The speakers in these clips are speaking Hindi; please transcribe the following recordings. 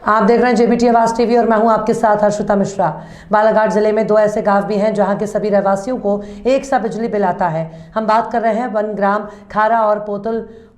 आप देख रहे हैं जेबीटी आवाज टीवी और मैं हूं आपके साथ हर्षिता मिश्रा। बालाघाट जिले में 2 ऐसे गांव भी हैं जहां के सभी रहवासियों को एक सा बिजली बिल आता है। हम बात कर रहे हैं वन ग्राम खारा और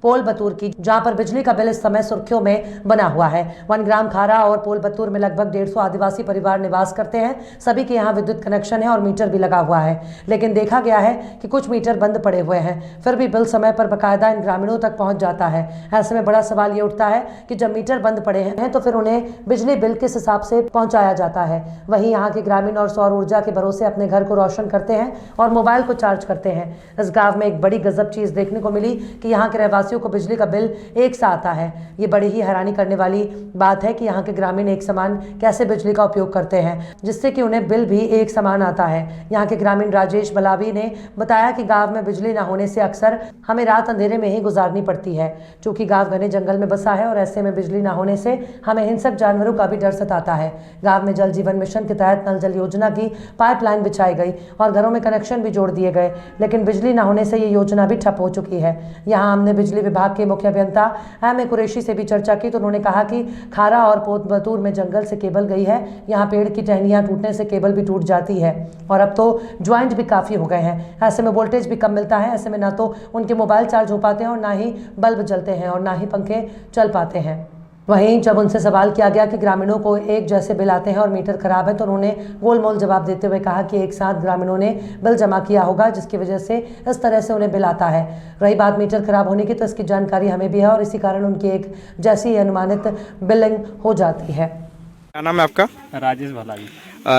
पोल बतूर की, जहां पर बिजली का बिल इस समय सुर्खियों में बना हुआ है। वन ग्राम खारा और पोल बतूर में लगभग 150 आदिवासी परिवार निवास करते हैं। सभी के यहाँ विद्युत कनेक्शन है और मीटर भी लगा हुआ है, लेकिन देखा गया है कि कुछ मीटर बंद पड़े हुए हैं, फिर भी बिल समय पर बकायदा इन ग्रामीणों तक पहुंच जाता है। ऐसे में बड़ा सवाल ये उठता है कि जब मीटर बंद पड़े हैं तो फिर उन्हें बिजली बिल किस हिसाब से पहुंचाया जाता है। वहीं यहाँ के ग्रामीण और सौर ऊर्जा के भरोसे अपने घर को रोशन करते हैं और मोबाइल को चार्ज करते हैं। इस गांव में एक बड़ी गजब चीज देखने को मिली कि यहाँ के रहवासियों को बिजली का बिल एक सा आता है। ये बड़ी ही हैरानी करने वाली बात है कि यहाँ के ग्रामीण एक समान कैसे बिजली का उपयोग करते हैं, जिससे कि उन्हें बिल भी एक समान आता है। यहाँ के ग्रामीण राजेश बलावी ने बताया कि गांव में बिजली न होने से अक्सर हमें रात अंधेरे में ही गुजारनी पड़ती है, क्योंकि गांव घने जंगल में बसा है और ऐसे में बिजली न होने से हमें हिंसक जानवरों का भी डर सताता है। गांव में जल जीवन मिशन के तहत नल जल योजना की पाइपलाइन बिछाई गई और घरों में कनेक्शन भी जोड़ दिए गए, लेकिन बिजली न होने से ये योजना भी ठप हो चुकी है। यहाँ हमने बिजली विभाग के मुख्य अभियंता एम कुरैशी से भी चर्चा की तो उन्होंने कहा कि खारा और पोतबतूर में जंगल से केबल गई है। यहाँ पेड़ की टहनियां टूटने से केबल भी टूट जाती है और अब तो ज्वाइंट भी काफी हो गए हैं। ऐसे में वोल्टेज भी कम मिलता है। ऐसे में ना तो उनके मोबाइल चार्ज हो पाते हैं और ना ही बल्ब जलते हैं और ना ही पंखे चल पाते हैं। वहीं जब उनसे सवाल किया गया कि ग्रामीणों को एक जैसे बिल आते हैं और मीटर खराब है, तो उन्होंने गोलमोल जवाब देते हुए कहा कि एक साथ ग्रामीणों ने बिल जमा किया होगा, जिसकी वजह से इस तरह से उन्हें बिल आता है। रही बात मीटर खराब होने की, तो इसकी जानकारी हमें भी है और इसी कारण उनकी एक जैसी अनुमानित बिलिंग हो जाती है। क्या नाम है आपका? राजेश भलावी।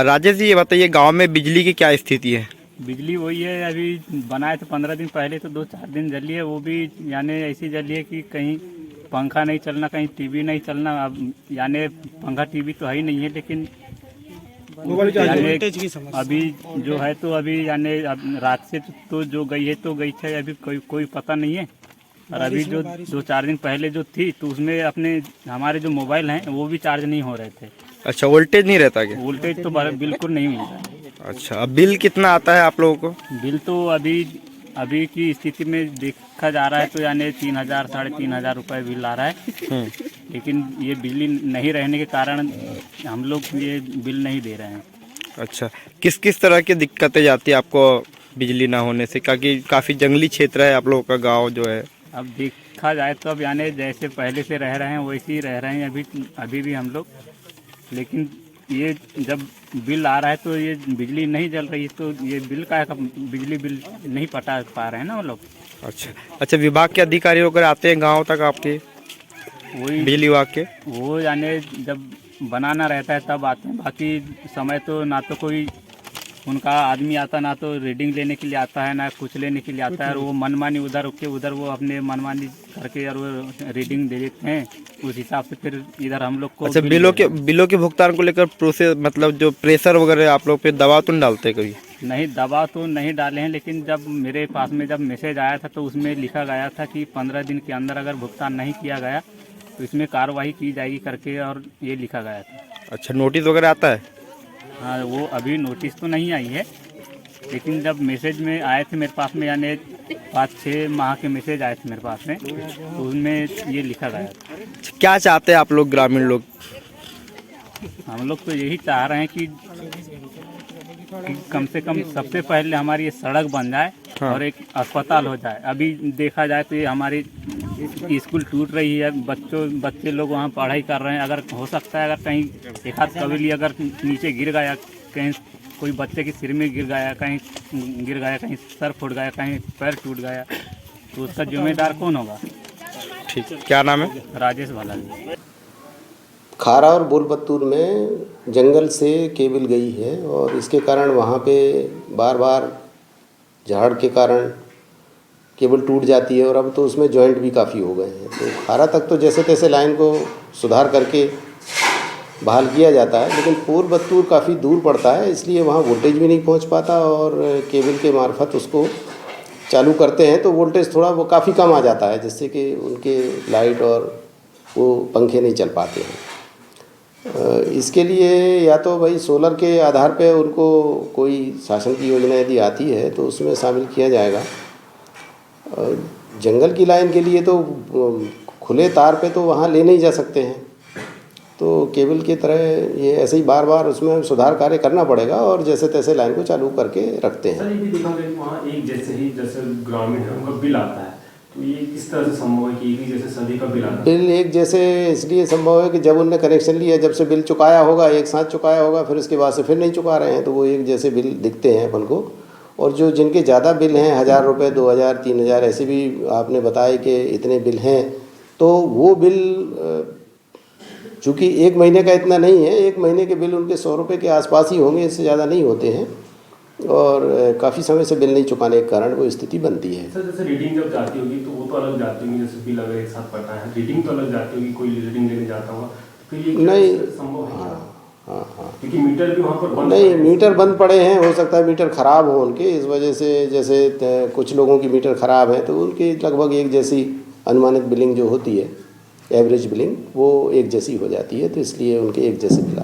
राजेश जी, ये बताइए गांव में बिजली की क्या स्थिति है? बिजली वही है, अभी बनाए थे 15 दिन पहले, तो 2-4 दिन जली है, वो भी यानी ऐसी जली है कि कहीं पंखा नहीं चलना, कहीं टीवी नहीं चलना। अब यानी पंखा टीवी तो है ही नहीं है, लेकिन अभी जो है तो अभी यानी रात से तो जो गई है तो गई है, अभी कोई पता नहीं है। और अभी जो 2-4 दिन पहले जो थी तो उसमें अपने हमारे जो मोबाइल हैं वो भी चार्ज नहीं हो रहे थे। अच्छा, वोल्टेज नहीं रहता क्या? वोल्टेज तो बिल्कुल नहीं मिलता। अच्छा, अब बिल कितना आता है आप लोगों को? बिल तो अभी की स्थिति में देखा जा रहा है तो यानी 3,000 3,500 रुपये बिल आ रहा है। लेकिन ये बिजली नहीं रहने के कारण हम लोग ये बिल नहीं दे रहे हैं। अच्छा, किस किस तरह की दिक्कतें जाती है आपको बिजली ना होने से? क्योंकि काफ़ी जंगली क्षेत्र है आप लोगों का गांव जो है। अब देखा जाए तो अब यानी जैसे पहले से रह रहे हैं वैसे ही रह रहे हैं अभी भी हम लोग। लेकिन ये जब बिल आ रहा है तो ये बिजली नहीं जल रही है, तो ये बिल का बिजली बिल नहीं पटा पा रहे हैं ना वो लोग। अच्छा, विभाग के अधिकारी वगैरह आते हैं गांव तक आपके? वही बिजली विभाग के वो यानी जब बनाना रहता है तब आते हैं, बाकी समय तो ना तो कोई उनका आदमी आता, ना तो रीडिंग लेने के लिए आता है, ना कुछ लेने के लिए आता है। और वो मनमानी उधर वो अपने मनमानी करके और वो रीडिंग दे देते हैं, उस हिसाब से फिर इधर हम लोग को। अच्छा, बिलों के भुगतान को लेकर प्रोसेस, मतलब जो प्रेशर वगैरह आप लोग पे दबाव तो नहीं डालते कभी? नहीं, दबाव तो नहीं डाले हैं, लेकिन जब मेरे पास में जब मैसेज आया था तो उसमें लिखा गया था कि 15 दिन के अंदर अगर भुगतान नहीं किया गया तो इसमें कार्रवाई की जाएगी करके, और ये लिखा गया था। अच्छा, नोटिस वगैरह आता है? हाँ, वो अभी नोटिस तो नहीं आई है, लेकिन जब मैसेज में आए थे मेरे पास में, यानी 5-6 माह के मैसेज आए थे मेरे पास में, तो उसमें ये लिखा गया था। क्या चाहते हैं आप लोग ग्रामीण लोग? हम लोग तो यही चाह रहे हैं कि कम से कम सबसे पहले हमारी ये सड़क बन जाए। हाँ। और एक अस्पताल हो जाए। अभी देखा जाए तो ये हमारी स्कूल टूट रही है, बच्चे लोग वहाँ पढ़ाई कर रहे हैं। अगर हो सकता है अगर कहीं एक हाथ कभी अगर नीचे गिर गया, कहीं कोई बच्चे के सिर में गिर गया, कहीं कहीं सर फूट गया, कहीं पैर टूट गया, तो उसका जिम्मेदार कौन होगा? ठीक, क्या नाम है? राजेश भलावी। खारा और बोलबतूर में जंगल से केबल गई है और इसके कारण वहाँ पे बार बार झाड़ के कारण केबल टूट जाती है और अब तो उसमें जॉइंट भी काफ़ी हो गए हैं। तो खारा तक तो जैसे तैसे लाइन को सुधार करके बहाल किया जाता है, लेकिन बोलबतूर काफ़ी दूर पड़ता है, इसलिए वहाँ वोल्टेज भी नहीं पहुँच पाता और केबल के मार्फत उसको चालू करते हैं तो वोल्टेज थोड़ा वो काफ़ी कम आ जाता है, जिससे कि उनके लाइट और वो पंखे नहीं चल पाते हैं। इसके लिए या तो भाई सोलर के आधार पे उनको कोई शासन की योजना यदि आती है तो उसमें शामिल किया जाएगा। जंगल की लाइन के लिए तो खुले तार पे तो वहाँ ले नहीं जा सकते हैं, तो केबल की तरह ये ऐसे ही बार बार उसमें सुधार कार्य करना पड़ेगा और जैसे तैसे लाइन को चालू करके रखते हैं। सर ये भी देखा गया कि वहाँ एक जैसे ही जैसे ग्रामीण है उनका बिल आता है, तो ये किस तरह से संभव है कि एक ही जैसे सभी का बिल आता है? बिल एक जैसे इसलिए संभव है कि जब उनने कनेक्शन लिया जब से बिल चुकाया होगा, एक साथ चुकाया होगा, फिर उसके बाद से फिर नहीं चुका रहे हैं तो वो एक जैसे बिल दिखते हैं अपन को। और जो जिनके ज़्यादा बिल हैं 1000 रुपये 2000 3000 ऐसे भी आपने बताया कि इतने बिल हैं, तो वो बिल चूँकि एक महीने का इतना नहीं है, एक महीने के बिल उनके 100 रुपये के आसपास ही होंगे, इससे ज़्यादा नहीं होते हैं और काफ़ी समय से बिल नहीं चुकाने के कारण वो स्थिति बनती है। सर जैसे रीडिंग जब जाती होगी तो वो तो अलग जाती होगी, जैसे बिल अगर एक साथ पड़ता है रीडिंग तो अलग जाती होगी, कोई रीडिंग लेने जाता होगा तो फिर ये नहीं, संभव है क्या? हाँ क्योंकि मीटर भी वहाँ पर बंद नहीं, पड़े हैं। मीटर बंद पड़े हैं, हो सकता है मीटर ख़राब हो उनके, इस वजह से जैसे कुछ लोगों की मीटर ख़राब है तो उनकी लगभग एक जैसी अनुमानित बिलिंग जो होती है, एवरेज बिलिंग, वो एक जैसी हो जाती है, तो इसलिए उनके एक जैसे बिल